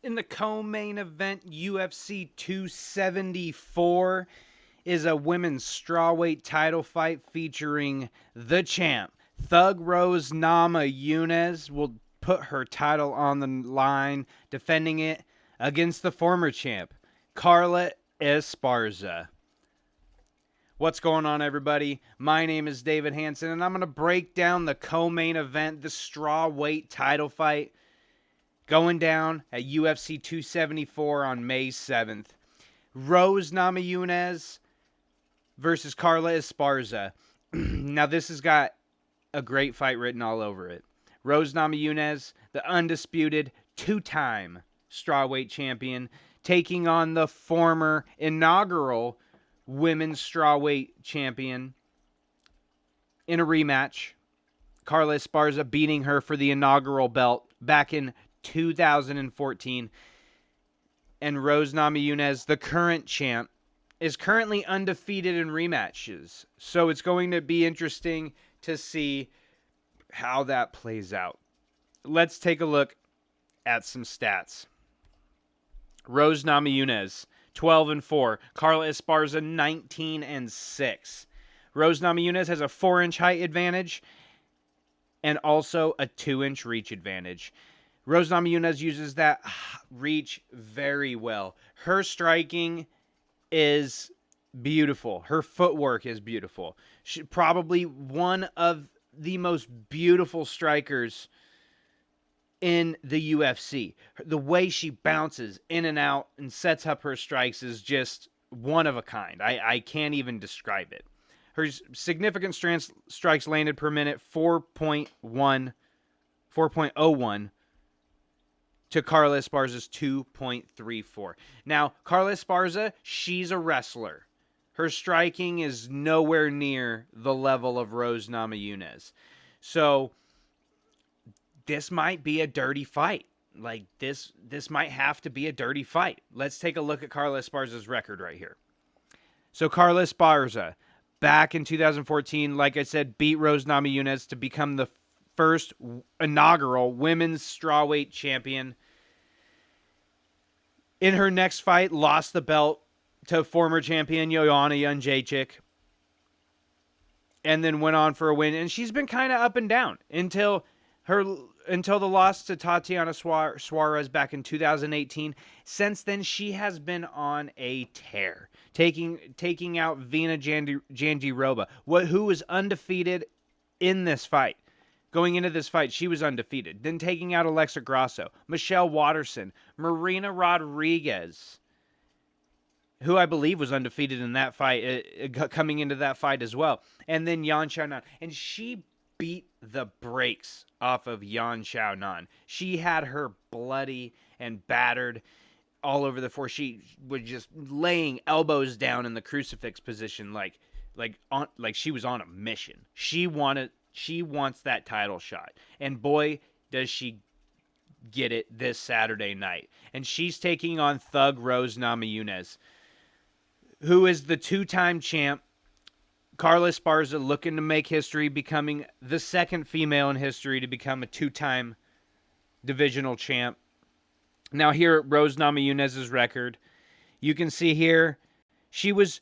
In the co-main event, UFC 274 is a women's strawweight title fight featuring the champ. Thug Rose Namajunas will put her title on the line, defending it against the former champ, Carla Esparza. What's going on, everybody? My name is David Hansen, and I'm going to break down the co-main event, the strawweight title fight, going down at UFC 274 on May 7th. Rose Namajunas versus Carla Esparza. Now, this has got a great fight written all over it. Rose Namajunas, the undisputed two-time strawweight champion, taking on the former inaugural women's strawweight champion in a rematch. Carla Esparza beating her for the inaugural belt back in 2014. And Rose Namajunas, the current champ, is currently undefeated in rematches. So it's going to be interesting to see how that plays out. Let's take a look at some stats. Rose Namajunas, 12-4. Carla Esparza, 19-6. Rose Namajunas has a 4-inch height advantage and also a 2-inch reach advantage. Rose Namajunas uses that reach very well. Her striking is beautiful. Her footwork is beautiful. She's probably one of the most beautiful strikers in the UFC. The way she bounces in and out and sets up her strikes is just one of a kind. I can't even describe it. Her significant strikes landed per minute, 4.01 to Carla Esparza's 2.34. Now, Carla Esparza, she's a wrestler. Her striking is nowhere near the level of Rose Namajunas. So this might be a dirty fight. Like this might have to be a dirty fight. Let's take a look at Carla Esparza's record right here. So Carla Esparza, back in 2014, like I said, beat Rose Namajunas to become the first inaugural women's strawweight champion. In her next fight, lost the belt to former champion Joanna Jędrzejczyk, and then went on for a win. And she's been kind of up and down until the loss to Tatiana Suarez back in 2018. Since then, she has been on a tear, taking out Vina Jandiroba, who was undefeated in this fight. Going into this fight, she was undefeated. Then taking out Alexa Grasso, Michelle Waterson, Marina Rodriguez, who I believe was undefeated in that fight, coming into that fight as well. And then Yan Xiaonan. And she beat the brakes off of Yan Xiaonan. She had her bloody and battered all over the floor. She was just laying elbows down in the crucifix position like she was on a mission. She wants that title shot. And boy, does she get it this Saturday night. And she's taking on Thug Rose Namajunas, who is the two-time champ. Carla Esparza looking to make history, becoming the second female in history to become a two-time divisional champ. Now here at Rose Namajunas' record, you can see here she was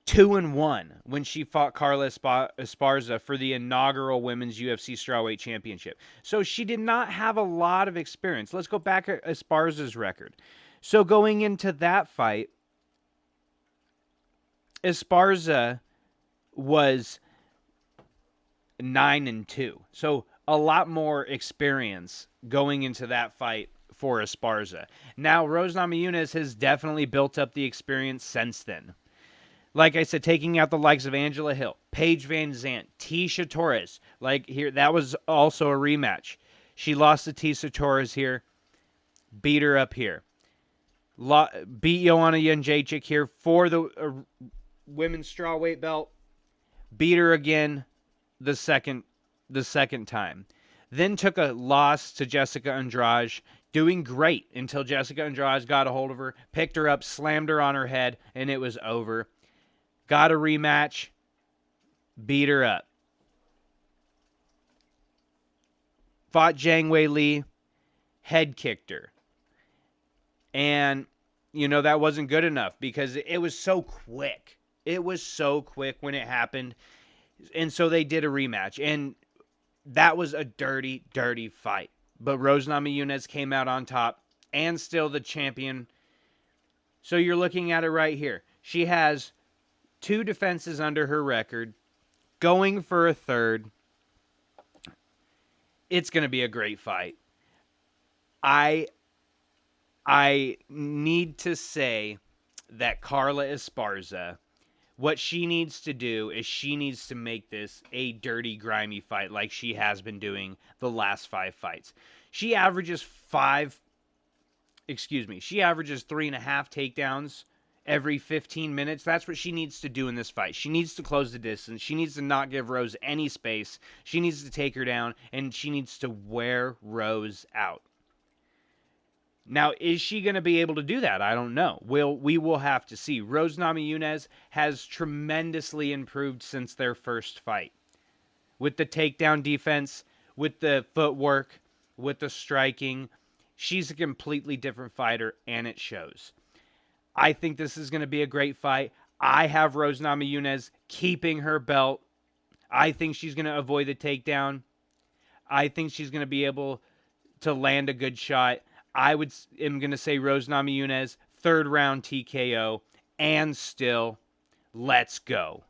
2-1 when she fought Carla Esparza for the inaugural Women's UFC Strawweight Championship. So she did not have a lot of experience. Let's go back at Esparza's record. So going into that fight, Esparza was 9-2. So a lot more experience going into that fight for Esparza. Now, Rose Namajunas has definitely built up the experience since then. Like I said, taking out the likes of Angela Hill, Paige Van Zandt, Tecia Torres. Like here, that was also a rematch. She lost to Tecia Torres here, beat her up here. Beat Joanna Jędrzejczyk here for the women's strawweight belt. Beat her again the second time. Then took a loss to Jessica Andrade, doing great until Jessica Andrade got a hold of her, picked her up, slammed her on her head, and it was over. Got a rematch, beat her up. Fought Zhang Wei Li, head kicked her. And, that wasn't good enough because it was so quick. It was so quick when it happened. And so they did a rematch. And that was a dirty, dirty fight. But Rose Namajunas came out on top and still the champion. So you're looking at it right here. She has 2 defenses under her record, going for a third. It's going to be a great fight. I need to say that Carla Esparza, what she needs to do is she needs to make this a dirty, grimy fight like she has been doing the last 5 fights. She averages 3.5 takedowns every 15 minutes. That's what she needs to do in this fight. She needs to close the distance. She needs to not give Rose any space. She needs to take her down, and she needs to wear Rose out. Now, is she going to be able to do that? I don't know. We will have to see. Rose Namajunas has tremendously improved since their first fight. With the takedown defense, with the footwork, with the striking. She's a completely different fighter, and it shows. I think this is going to be a great fight. I have Rose Namajunas keeping her belt. I think she's going to avoid the takedown. I think she's going to be able to land a good shot. am going to say Rose Namajunas, 3rd round TKO, and still, let's go.